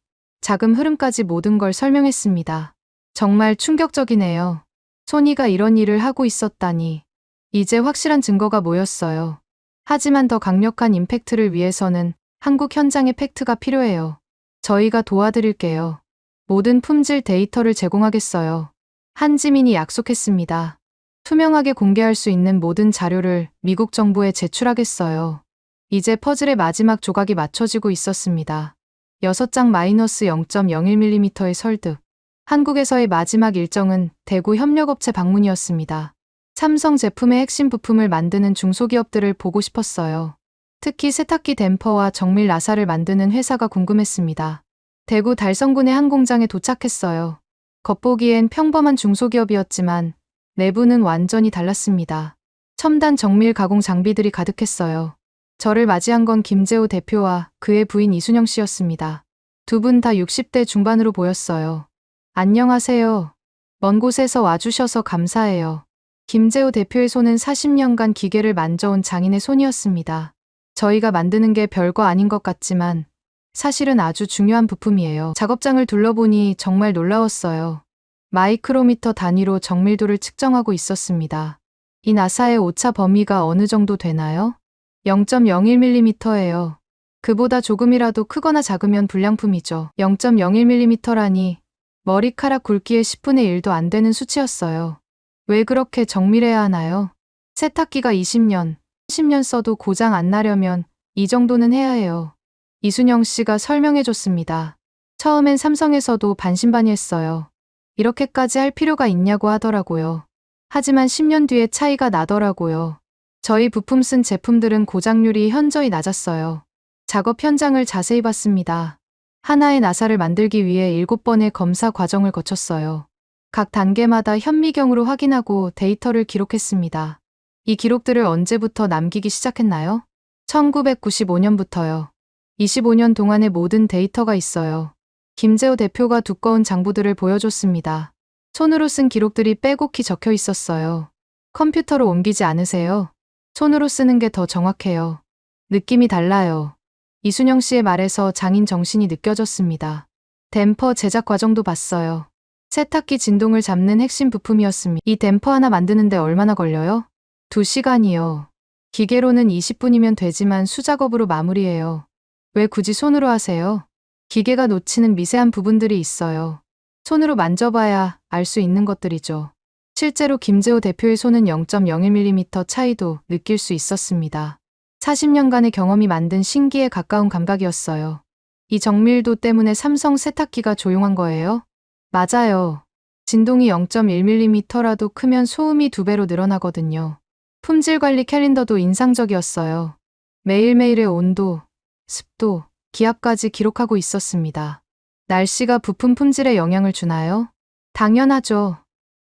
자금 흐름까지 모든 걸 설명했습니다. 정말 충격적이네요. 소니가 이런 일을 하고 있었다니. 이제 확실한 증거가 모였어요. 하지만 더 강력한 임팩트를 위해서는 한국 현장의 팩트가 필요해요. 저희가 도와드릴게요. 모든 품질 데이터를 제공하겠어요. 한지민이 약속했습니다. 투명하게 공개할 수 있는 모든 자료를 미국 정부에 제출하겠어요. 이제 퍼즐의 마지막 조각이 맞춰지고 있었습니다. 6장 -0.01mm의 설득. 한국에서의 마지막 일정은 대구 협력업체 방문이었습니다. 삼성 제품의 핵심 부품을 만드는 중소기업들을 보고 싶었어요. 특히 세탁기 댐퍼와 정밀 나사를 만드는 회사가 궁금했습니다. 대구 달성군의 한 공장에 도착했어요. 겉보기엔 평범한 중소기업이었지만 내부는 완전히 달랐습니다. 첨단 정밀 가공 장비들이 가득했어요. 저를 맞이한 건 김재호 대표와 그의 부인 이순영 씨였습니다. 두 분 다 60대 중반으로 보였어요. 안녕하세요. 먼 곳에서 와주셔서 감사해요. 김재호 대표의 손은 40년간 기계를 만져온 장인의 손이었습니다. 저희가 만드는 게 별거 아닌 것 같지만 사실은 아주 중요한 부품이에요. 작업장을 둘러보니 정말 놀라웠어요. 마이크로미터 단위로 정밀도를 측정하고 있었습니다. 이 나사의 오차 범위가 어느 정도 되나요? 0.01mm예요. 그보다 조금이라도 크거나 작으면 불량품이죠. 0.01mm라니 머리카락 굵기의 10분의 1도 안 되는 수치였어요. 왜 그렇게 정밀해야 하나요? 세탁기가 20년, 10년 써도 고장 안 나려면 이 정도는 해야 해요. 이순영 씨가 설명해 줬습니다. 처음엔 삼성에서도 반신반의했어요. 이렇게까지 할 필요가 있냐고 하더라고요. 하지만 10년 뒤에 차이가 나더라고요. 저희 부품 쓴 제품들은 고장률이 현저히 낮았어요. 작업 현장을 자세히 봤습니다. 하나의 나사를 만들기 위해 7번의 검사 과정을 거쳤어요. 각 단계마다 현미경으로 확인하고 데이터를 기록했습니다. 이 기록들을 언제부터 남기기 시작했나요? 1995년부터요. 25년 동안의 모든 데이터가 있어요. 김재호 대표가 두꺼운 장부들을 보여줬습니다. 손으로 쓴 기록들이 빼곡히 적혀 있었어요. 컴퓨터로 옮기지 않으세요? 손으로 쓰는 게 더 정확해요. 느낌이 달라요. 이순영 씨의 말에서 장인 정신이 느껴졌습니다. 댐퍼 제작 과정도 봤어요. 세탁기 진동을 잡는 핵심 부품이었습니다. 이 댐퍼 하나 만드는데 얼마나 걸려요? 2시간이요. 기계로는 20분이면 되지만 수작업으로 마무리해요. 왜 굳이 손으로 하세요? 기계가 놓치는 미세한 부분들이 있어요. 손으로 만져봐야 알 수 있는 것들이죠. 실제로 김재호 대표의 손은 0.01mm 차이도 느낄 수 있었습니다. 40년간의 경험이 만든 신기에 가까운 감각이었어요. 이 정밀도 때문에 삼성 세탁기가 조용한 거예요? 맞아요. 진동이 0.1mm라도 크면 소음이 2배로 늘어나거든요. 품질 관리 캘린더도 인상적이었어요. 매일매일의 온도, 습도, 기압까지 기록하고 있었습니다. 날씨가 부품 품질에 영향을 주나요? 당연하죠.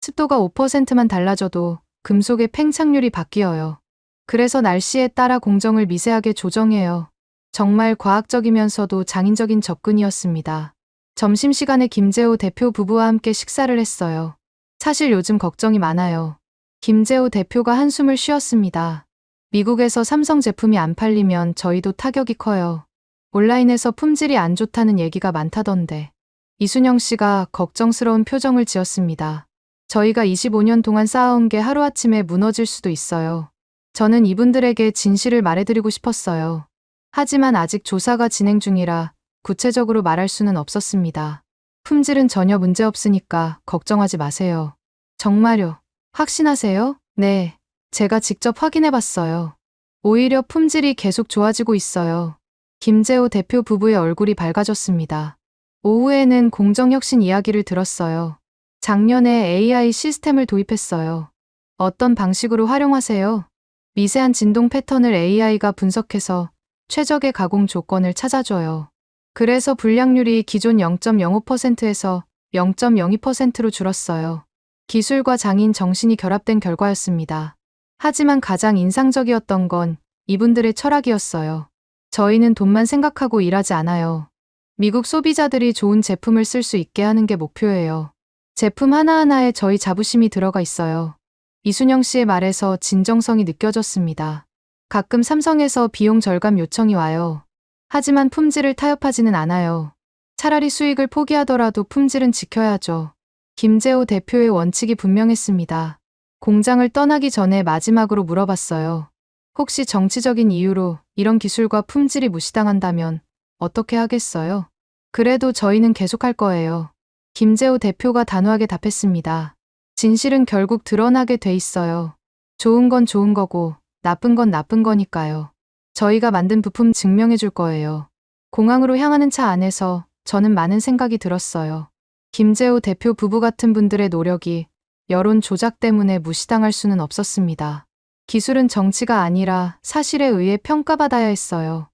습도가 5%만 달라져도 금속의 팽창률이 바뀌어요. 그래서 날씨에 따라 공정을 미세하게 조정해요. 정말 과학적이면서도 장인적인 접근이었습니다. 점심시간에 김재호 대표 부부와 함께 식사를 했어요. 사실 요즘 걱정이 많아요. 김재호 대표가 한숨을 쉬었습니다. 미국에서 삼성 제품이 안 팔리면 저희도 타격이 커요. 온라인에서 품질이 안 좋다는 얘기가 많다던데. 이순영 씨가 걱정스러운 표정을 지었습니다. 저희가 25년 동안 쌓아온 게 하루아침에 무너질 수도 있어요. 저는 이분들에게 진실을 말해드리고 싶었어요. 하지만 아직 조사가 진행 중이라 구체적으로 말할 수는 없었습니다. 품질은 전혀 문제 없으니까 걱정하지 마세요. 정말요? 확신하세요? 네. 제가 직접 확인해 봤어요. 오히려 품질이 계속 좋아지고 있어요. 김재호 대표 부부의 얼굴이 밝아졌습니다. 오후에는 공정혁신 이야기를 들었어요. 작년에 AI 시스템을 도입했어요. 어떤 방식으로 활용하세요? 미세한 진동 패턴을 AI가 분석해서 최적의 가공 조건을 찾아줘요. 그래서 불량률이 기존 0.05%에서 0.02%로 줄었어요. 기술과 장인 정신이 결합된 결과였습니다. 하지만 가장 인상적이었던 건 이분들의 철학이었어요. 저희는 돈만 생각하고 일하지 않아요. 미국 소비자들이 좋은 제품을 쓸 수 있게 하는 게 목표예요. 제품 하나하나에 저희 자부심이 들어가 있어요. 이순영 씨의 말에서 진정성이 느껴졌습니다. 가끔 삼성에서 비용 절감 요청이 와요. 하지만 품질을 타협하지는 않아요. 차라리 수익을 포기하더라도 품질은 지켜야죠. 김재호 대표의 원칙이 분명했습니다. 공장을 떠나기 전에 마지막으로 물어봤어요. 혹시 정치적인 이유로 이런 기술과 품질이 무시당한다면 어떻게 하겠어요? 그래도 저희는 계속할 거예요. 김재호 대표가 단호하게 답했습니다. 진실은 결국 드러나게 돼 있어요. 좋은 건 좋은 거고 나쁜 건 나쁜 거니까요. 저희가 만든 부품 증명해 줄 거예요. 공항으로 향하는 차 안에서 저는 많은 생각이 들었어요. 김재호 대표 부부 같은 분들의 노력이 여론 조작 때문에 무시당할 수는 없었습니다. 기술은 정치가 아니라 사실에 의해 평가받아야 했어요.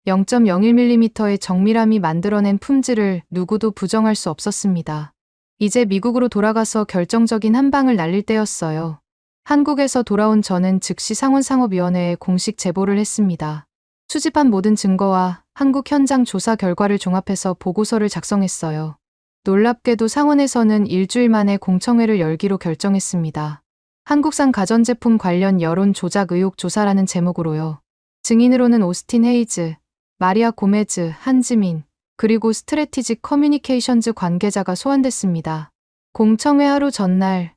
0.01mm의 정밀함이 만들어낸 품질을 누구도 부정할 수 없었습니다. 이제 미국으로 돌아가서 결정적인 한 방을 날릴 때였어요. 한국에서 돌아온 저는 즉시 상원상업위원회에 공식 제보를 했습니다. 수집한 모든 증거와 한국 현장 조사 결과를 종합해서 보고서를 작성했어요. 놀랍게도 상원에서는 일주일 만에 공청회를 열기로 결정했습니다. 한국산 가전제품 관련 여론 조작 의혹 조사라는 제목으로요. 증인으로는 오스틴 헤이즈, 마리아 고메즈, 한지민, 그리고 스트래티직 커뮤니케이션즈 관계자가 소환됐습니다. 공청회 하루 전날,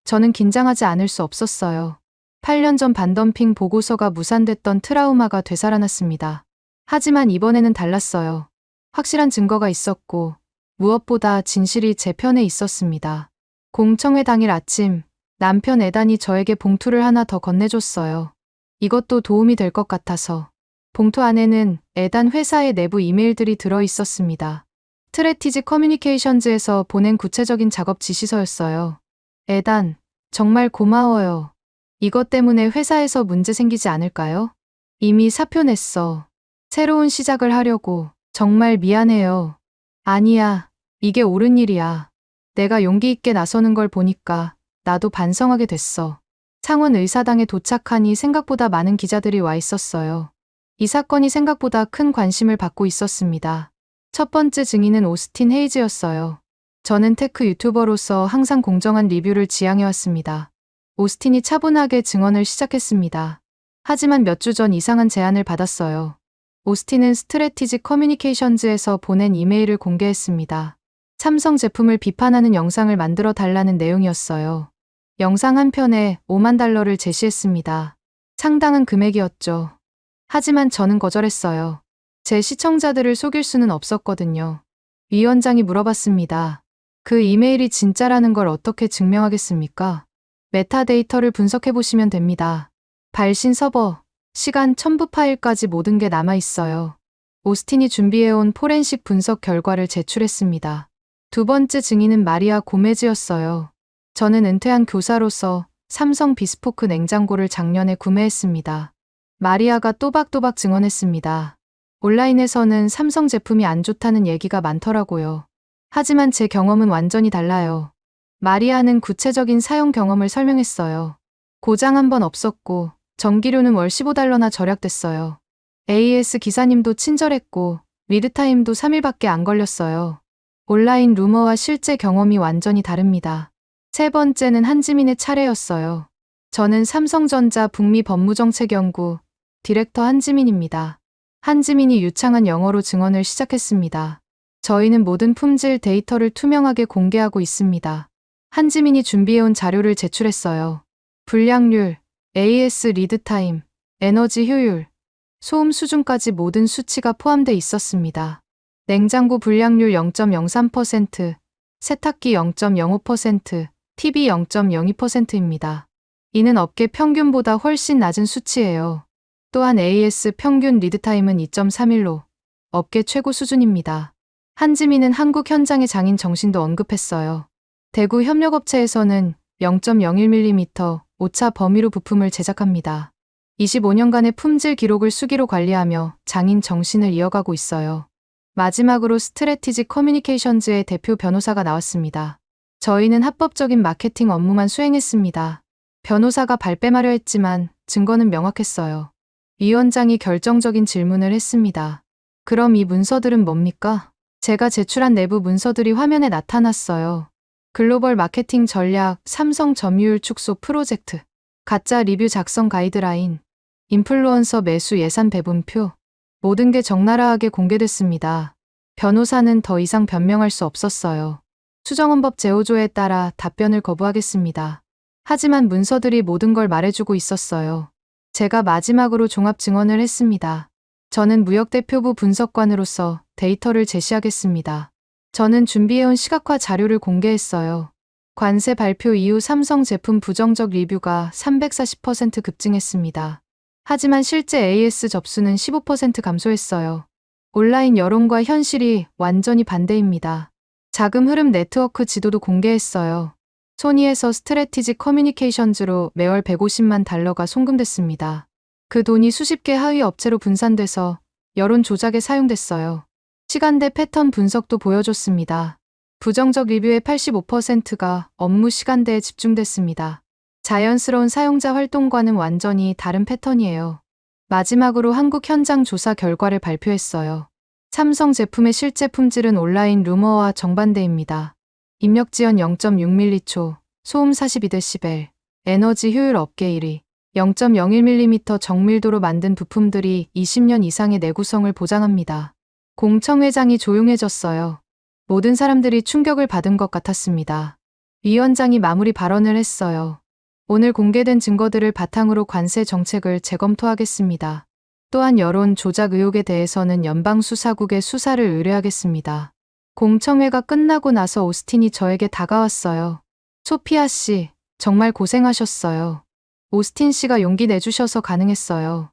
저는 긴장하지 않을 수 없었어요. 8년 전 반덤핑 보고서가 무산됐던 트라우마가 되살아났습니다. 하지만 이번에는 달랐어요. 확실한 증거가 있었고, 무엇보다 진실이 제 편에 있었습니다. 공청회 당일 아침, 남편 에단이 저에게 봉투를 하나 더 건네줬어요. 이것도 도움이 될 것 같아서. 봉투 안에는 에단 회사의 내부 이메일들이 들어 있었습니다. 스트래티지 커뮤니케이션즈에서 보낸 구체적인 작업 지시서였어요. 에단, 정말 고마워요. 이것 때문에 회사에서 문제 생기지 않을까요? 이미 사표 냈어. 새로운 시작을 하려고. 정말 미안해요. 아니야, 이게 옳은 일이야. 내가 용기 있게 나서는 걸 보니까 나도 반성하게 됐어. 창원 의사당에 도착하니 생각보다 많은 기자들이 와 있었어요. 이 사건이 생각보다 큰 관심을 받고 있었습니다. 첫 번째 증인은 오스틴 헤이즈였어요. 저는 테크 유튜버로서 항상 공정한 리뷰를 지향해왔습니다. 오스틴이 차분하게 증언을 시작했습니다. 하지만 몇 주 전 이상한 제안을 받았어요. 오스틴은 스트래티지 커뮤니케이션즈에서 보낸 이메일을 공개했습니다. 삼성 제품을 비판하는 영상을 만들어 달라는 내용이었어요. 영상 한 편에 $50,000를 제시했습니다. 상당한 금액이었죠. 하지만 저는 거절했어요. 제 시청자들을 속일 수는 없었거든요. 위원장이 물어봤습니다. 그 이메일이 진짜라는 걸 어떻게 증명하겠습니까? 메타데이터를 분석해보시면 됩니다. 발신 서버, 시간, 첨부 파일까지 모든 게 남아 있어요. 오스틴이 준비해온 포렌식 분석 결과를 제출했습니다. 두 번째 증인은 마리아 고메즈였어요. 저는 은퇴한 교사로서 삼성 비스포크 냉장고를 작년에 구매했습니다. 마리아가 또박또박 증언했습니다. 온라인에서는 삼성 제품이 안 좋다는 얘기가 많더라고요. 하지만 제 경험은 완전히 달라요. 마리아는 구체적인 사용 경험을 설명했어요. 고장 한 번 없었고 전기료는 월 $15나 절약됐어요. AS 기사님도 친절했고 리드타임도 3일밖에 안 걸렸어요. 온라인 루머와 실제 경험이 완전히 다릅니다. 세 번째는 한지민의 차례였어요. 저는 삼성전자 북미 법무정책연구 디렉터 한지민입니다. 한지민이 유창한 영어로 증언을 시작했습니다. 저희는 모든 품질 데이터를 투명하게 공개하고 있습니다. 한지민이 준비해온 자료를 제출했어요. 불량률, AS 리드타임, 에너지 효율, 소음 수준까지 모든 수치가 포함돼 있었습니다. 냉장고 불량률 0.03%, 세탁기 0.05%, TV 0.02%입니다. 이는 업계 평균보다 훨씬 낮은 수치예요. 또한 AS 평균 리드타임은 2.31로 업계 최고 수준입니다. 한지민은 한국 현장의 장인 정신도 언급했어요. 대구 협력업체에서는 0.01mm 오차 범위로 부품을 제작합니다. 25년간의 품질 기록을 수기로 관리하며 장인 정신을 이어가고 있어요. 마지막으로 스트래티지 커뮤니케이션즈의 대표 변호사가 나왔습니다. 저희는 합법적인 마케팅 업무만 수행했습니다. 변호사가 발뺌하려 했지만 증거는 명확했어요. 위원장이 결정적인 질문을 했습니다. 그럼 이 문서들은 뭡니까? 제가 제출한 내부 문서들이 화면에 나타났어요. 글로벌 마케팅 전략, 삼성 점유율 축소 프로젝트, 가짜 리뷰 작성 가이드라인, 인플루언서 매수 예산 배분표, 모든 게 적나라하게 공개됐습니다. 변호사는 더 이상 변명할 수 없었어요. 수정헌법 제5조에 따라 답변을 거부하겠습니다. 하지만 문서들이 모든 걸 말해주고 있었어요. 제가 마지막으로 종합 증언을 했습니다. 저는 무역대표부 분석관으로서 데이터를 제시하겠습니다. 저는 준비해온 시각화 자료를 공개했어요. 관세 발표 이후 삼성 제품 부정적 리뷰가 340% 급증했습니다. 하지만 실제 AS 접수는 15% 감소했어요. 온라인 여론과 현실이 완전히 반대입니다. 자금 흐름 네트워크 지도도 공개했어요. 소니에서 스트래티지 커뮤니케이션즈로 매월 $150만 송금됐습니다. 그 돈이 수십 개 하위 업체로 분산돼서 여론 조작에 사용됐어요. 시간대 패턴 분석도 보여줬습니다. 부정적 리뷰의 85%가 업무 시간대에 집중됐습니다. 자연스러운 사용자 활동과는 완전히 다른 패턴이에요. 마지막으로 한국 현장 조사 결과를 발표했어요. 삼성 제품의 실제 품질은 온라인 루머와 정반대입니다. 입력 지연 0.6m초, 소음 42dB, 에너지 효율 업계 1위, 0.01mm 정밀도로 만든 부품들이 20년 이상의 내구성을 보장합니다. 공청회장이 조용해졌어요. 모든 사람들이 충격을 받은 것 같았습니다. 위원장이 마무리 발언을 했어요. 오늘 공개된 증거들을 바탕으로 관세 정책을 재검토하겠습니다. 또한 여론 조작 의혹에 대해서는 연방수사국에 수사를 의뢰하겠습니다. 공청회가 끝나고 나서 오스틴이 저에게 다가왔어요. 소피아 씨, 정말 고생하셨어요. 오스틴 씨가 용기 내주셔서 가능했어요.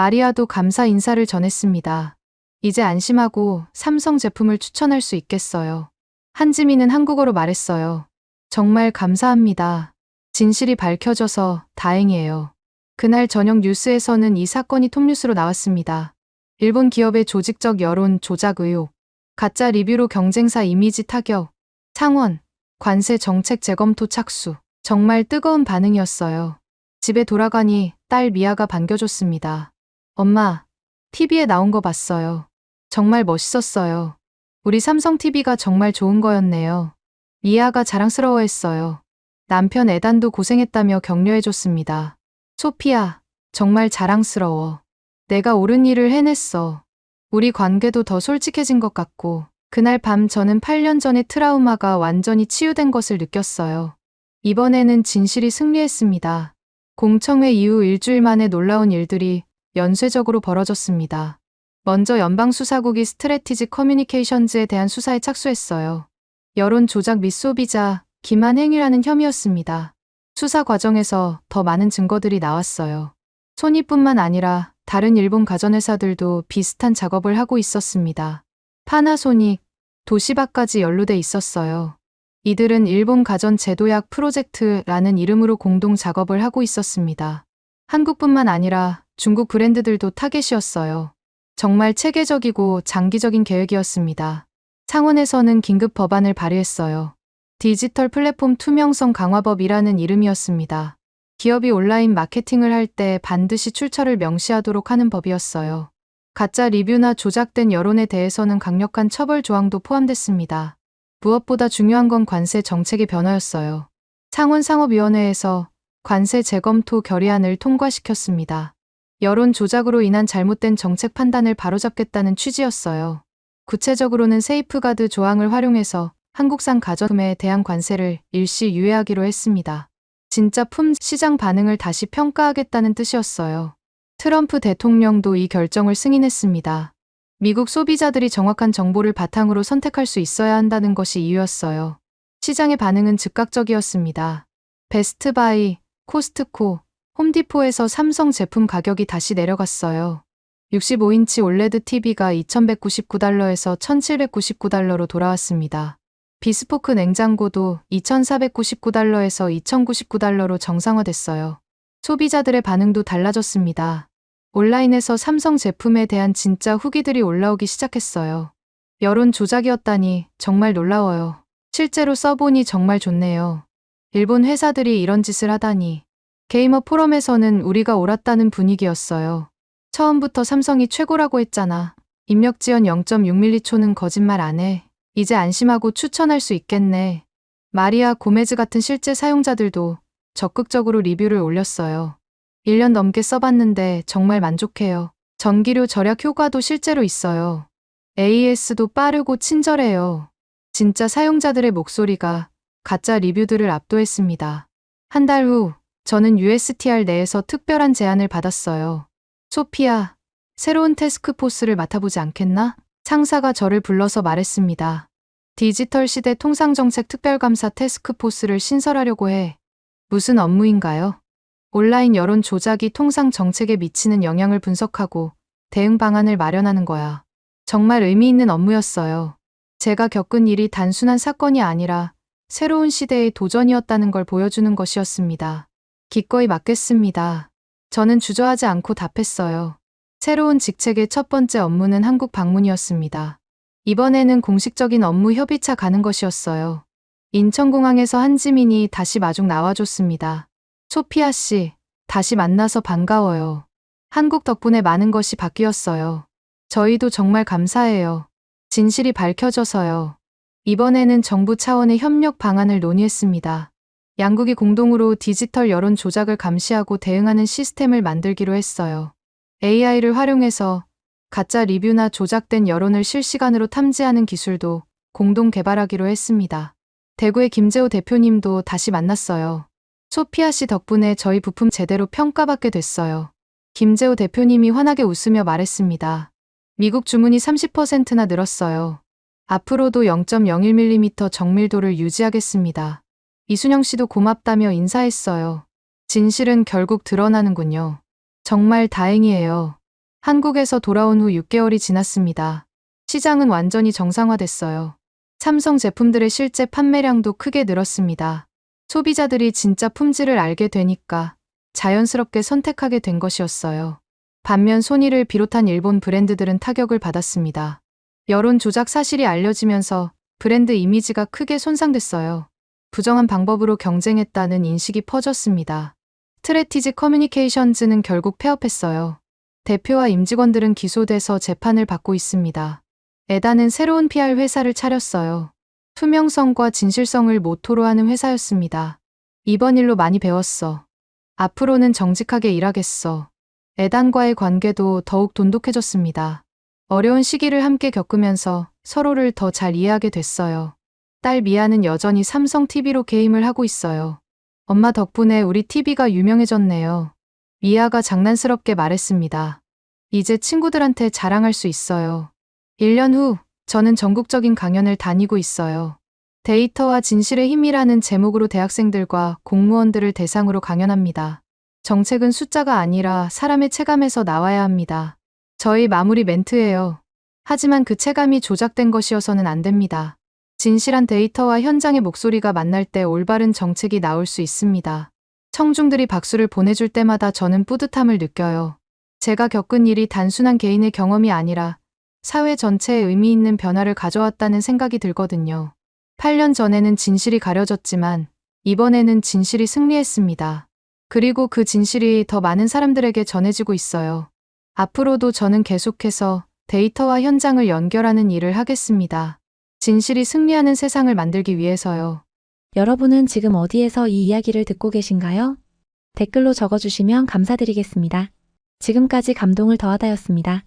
마리아도 감사 인사를 전했습니다. 이제 안심하고 삼성 제품을 추천할 수 있겠어요. 한지민은 한국어로 말했어요. 정말 감사합니다. 진실이 밝혀져서 다행이에요. 그날 저녁 뉴스에서는 이 사건이 톱뉴스로 나왔습니다. 일본 기업의 조직적 여론 조작 의혹, 가짜 리뷰로 경쟁사 이미지 타격, 창원, 관세 정책 재검토 착수. 정말 뜨거운 반응이었어요. 집에 돌아가니 딸 미아가 반겨줬습니다. 엄마, TV에 나온 거 봤어요. 정말 멋있었어요. 우리 삼성 TV가 정말 좋은 거였네요. 미아가 자랑스러워했어요. 남편 에단도 고생했다며 격려해줬습니다. 소피야, 정말 자랑스러워. 내가 옳은 일을 해냈어. 우리 관계도 더 솔직해진 것 같고, 그날 밤 저는 8년 전의 트라우마가 완전히 치유된 것을 느꼈어요. 이번에는 진실이 승리했습니다. 공청회 이후 일주일 만에 놀라운 일들이 연쇄적으로 벌어졌습니다. 먼저 연방수사국이 스트래티직 커뮤니케이션즈에 대한 수사에 착수했어요. 여론 조작 및 소비자, 기만 행위라는 혐의였습니다. 수사 과정에서 더 많은 증거들이 나왔어요. 소니뿐만 아니라 다른 일본 가전회사들도 비슷한 작업을 하고 있었습니다. 파나소닉, 도시바까지 연루돼 있었어요. 이들은 일본 가전 제도약 프로젝트라는 이름으로 공동 작업을 하고 있었습니다. 한국뿐만 아니라 중국 브랜드들도 타겟이었어요. 정말 체계적이고 장기적인 계획이었습니다. 창원에서는 긴급 법안을 발의했어요. 디지털 플랫폼 투명성 강화법이라는 이름이었습니다. 기업이 온라인 마케팅을 할 때 반드시 출처를 명시하도록 하는 법이었어요. 가짜 리뷰나 조작된 여론에 대해서는 강력한 처벌 조항도 포함됐습니다. 무엇보다 중요한 건 관세 정책의 변화였어요. 창원상업위원회에서 관세 재검토 결의안을 통과시켰습니다. 여론 조작으로 인한 잘못된 정책 판단을 바로잡겠다는 취지였어요. 구체적으로는 세이프가드 조항을 활용해서 한국산 가전품에 대한 관세를 일시 유예하기로 했습니다. 진짜 품 시장 반응을 다시 평가하겠다는 뜻이었어요. 트럼프 대통령도 이 결정을 승인했습니다. 미국 소비자들이 정확한 정보를 바탕으로 선택할 수 있어야 한다는 것이 이유였어요. 시장의 반응은 즉각적이었습니다. 베스트바이, 코스트코, 홈디포에서 삼성 제품 가격이 다시 내려갔어요. 65인치 올레드 TV가 2,199달러에서 1,799달러로 돌아왔습니다. 비스포크 냉장고도 2,499달러에서 2,099달러로 정상화됐어요. 소비자들의 반응도 달라졌습니다. 온라인에서 삼성 제품에 대한 진짜 후기들이 올라오기 시작했어요. 여론 조작이었다니 정말 놀라워요. 실제로 써보니 정말 좋네요. 일본 회사들이 이런 짓을 하다니. 게이머 포럼에서는 우리가 옳았다는 분위기였어요. 처음부터 삼성이 최고라고 했잖아. 입력 지연 0.6m초는 거짓말 안 해. 이제 안심하고 추천할 수 있겠네. 마리아 고메즈 같은 실제 사용자들도 적극적으로 리뷰를 올렸어요. 1년 넘게 써봤는데 정말 만족해요. 전기료 절약 효과도 실제로 있어요. AS도 빠르고 친절해요. 진짜 사용자들의 목소리가 가짜 리뷰들을 압도했습니다. 한 달 후, 저는 USTR 내에서 특별한 제안을 받았어요. 소피야, 새로운 태스크포스를 맡아보지 않겠나? 상사가 저를 불러서 말했습니다. 디지털 시대 통상정책 특별감사 태스크포스를 신설하려고 해. 무슨 업무인가요? 온라인 여론 조작이 통상 정책에 미치는 영향을 분석하고 대응 방안을 마련하는 거야. 정말 의미 있는 업무였어요. 제가 겪은 일이 단순한 사건이 아니라 새로운 시대의 도전이었다는 걸 보여주는 것이었습니다. 기꺼이 맡겠습니다. 저는 주저하지 않고 답했어요. 새로운 직책의 첫 번째 업무는 한국 방문이었습니다. 이번에는 공식적인 업무 협의차 가는 것이었어요. 인천공항에서 한지민이 다시 마중 나와줬습니다. 소피아 씨, 다시 만나서 반가워요. 한국 덕분에 많은 것이 바뀌었어요. 저희도 정말 감사해요. 진실이 밝혀져서요. 이번에는 정부 차원의 협력 방안을 논의했습니다. 양국이 공동으로 디지털 여론 조작을 감시하고 대응하는 시스템을 만들기로 했어요. AI를 활용해서 가짜 리뷰나 조작된 여론을 실시간으로 탐지하는 기술도 공동 개발하기로 했습니다. 대구의 김재호 대표님도 다시 만났어요. 소피아 씨 덕분에 저희 부품 제대로 평가받게 됐어요. 김재호 대표님이 환하게 웃으며 말했습니다. 미국 주문이 30%나 늘었어요. 앞으로도 0.01mm 정밀도를 유지하겠습니다. 이순영 씨도 고맙다며 인사했어요. 진실은 결국 드러나는군요. 정말 다행이에요. 한국에서 돌아온 후 6개월이 지났습니다. 시장은 완전히 정상화됐어요. 삼성 제품들의 실제 판매량도 크게 늘었습니다. 소비자들이 진짜 품질을 알게 되니까 자연스럽게 선택하게 된 것이었어요. 반면 소니를 비롯한 일본 브랜드들은 타격을 받았습니다. 여론 조작 사실이 알려지면서 브랜드 이미지가 크게 손상됐어요. 부정한 방법으로 경쟁했다는 인식이 퍼졌습니다. 트레티지 커뮤니케이션즈는 결국 폐업했어요. 대표와 임직원들은 기소돼서 재판을 받고 있습니다. 에다는 새로운 PR 회사를 차렸어요. 투명성과 진실성을 모토로 하는 회사였습니다. 이번 일로 많이 배웠어. 앞으로는 정직하게 일하겠어. 에단과의 관계도 더욱 돈독해졌습니다. 어려운 시기를 함께 겪으면서 서로를 더 잘 이해하게 됐어요. 딸 미아는 여전히 삼성 TV로 게임을 하고 있어요. 엄마 덕분에 우리 TV가 유명해졌네요. 미아가 장난스럽게 말했습니다. 이제 친구들한테 자랑할 수 있어요. 1년 후, 저는 전국적인 강연을 다니고 있어요. 데이터와 진실의 힘이라는 제목으로 대학생들과 공무원들을 대상으로 강연합니다. 정책은 숫자가 아니라 사람의 체감에서 나와야 합니다. 저희 마무리 멘트예요. 하지만 그 체감이 조작된 것이어서는 안 됩니다. 진실한 데이터와 현장의 목소리가 만날 때 올바른 정책이 나올 수 있습니다. 청중들이 박수를 보내줄 때마다 저는 뿌듯함을 느껴요. 제가 겪은 일이 단순한 개인의 경험이 아니라 사회 전체에 의미 있는 변화를 가져왔다는 생각이 들거든요. 8년 전에는 진실이 가려졌지만 이번에는 진실이 승리했습니다. 그리고 그 진실이 더 많은 사람들에게 전해지고 있어요. 앞으로도 저는 계속해서 데이터와 현장을 연결하는 일을 하겠습니다. 진실이 승리하는 세상을 만들기 위해서요. 여러분은 지금 어디에서 이 이야기를 듣고 계신가요? 댓글로 적어주시면 감사드리겠습니다. 지금까지 감동을 더하다였습니다.